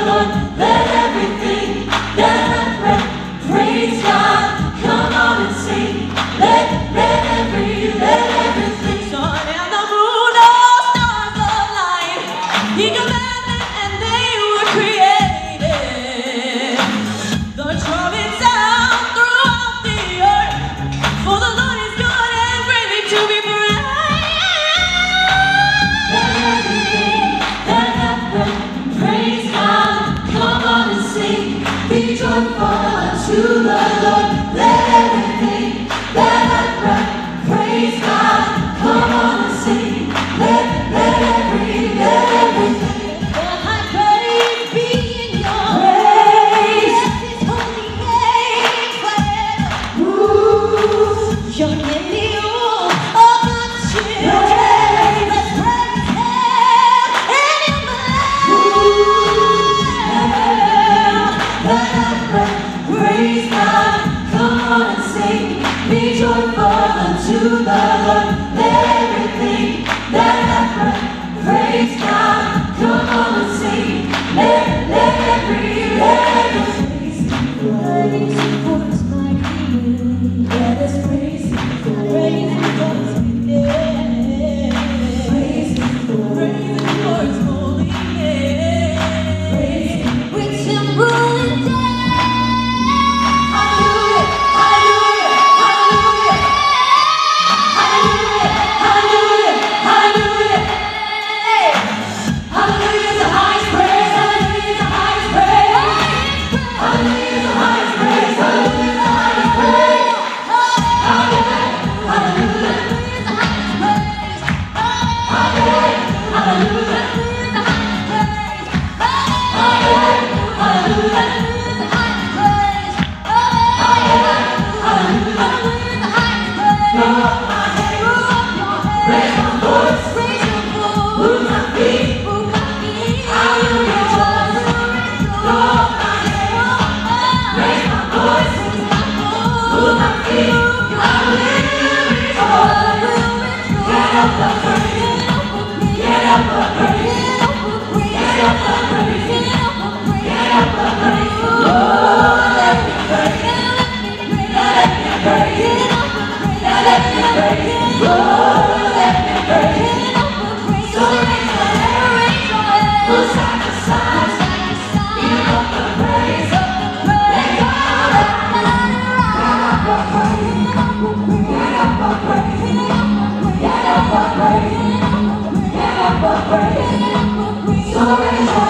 Lord. Let everything that hath breath praise God. Come on and sing. Let everything. Sun and the moon, all stars align. He commanded and they were created. The trumpet sound throughout the earth. For the Lord is good and greatly to be praised. Let everything that hath breath praise God. Come on and sing. Be joyful unto the Lord. Let everything that hath breath praise God. Come on and sing. Let everything. The high praise be in your praise. Let His holy name forever. Your name be all of the children. Let's praise Him in your land. Praise God. Come on and sing. Be joyful unto the Lord. Let everything that hath breath praise God. Come on and sing. Let everything. Praise Him for His mighty name. Let us praise Him for His mighty name. Praise Him for His holy name. Praise Him with timbrel and dance. Hallelujah, hallelujah, hallelujah, hallelujah, hallelujah. Hey, hallelujah is the highest praise. Hallelujah is the highest praise. Hallelujah is the highest praise. Hallelujah is the highest praise. Hallelujah, hallelujah is the highest praise. Hallelujah, hallelujah is the highest praise. Hallelujah, hallelujah is the highest praise. Hallelujah, hallelujah is the highest praise. Throw up my hands, raise my voice, move my feet, I will rejoice. Throw up my hands, raise my voice, move my feet, I will rejoice. Get up and praise, get up and praise, get up and praise, get up and praise. Lord, let me praise, let me praise, let me praise. Lord, let me praise. So raise your hand, we'll sacrifice, give up the praise. Let God get up and praise, get up and praise, get up and praise, get up and praise. So raise your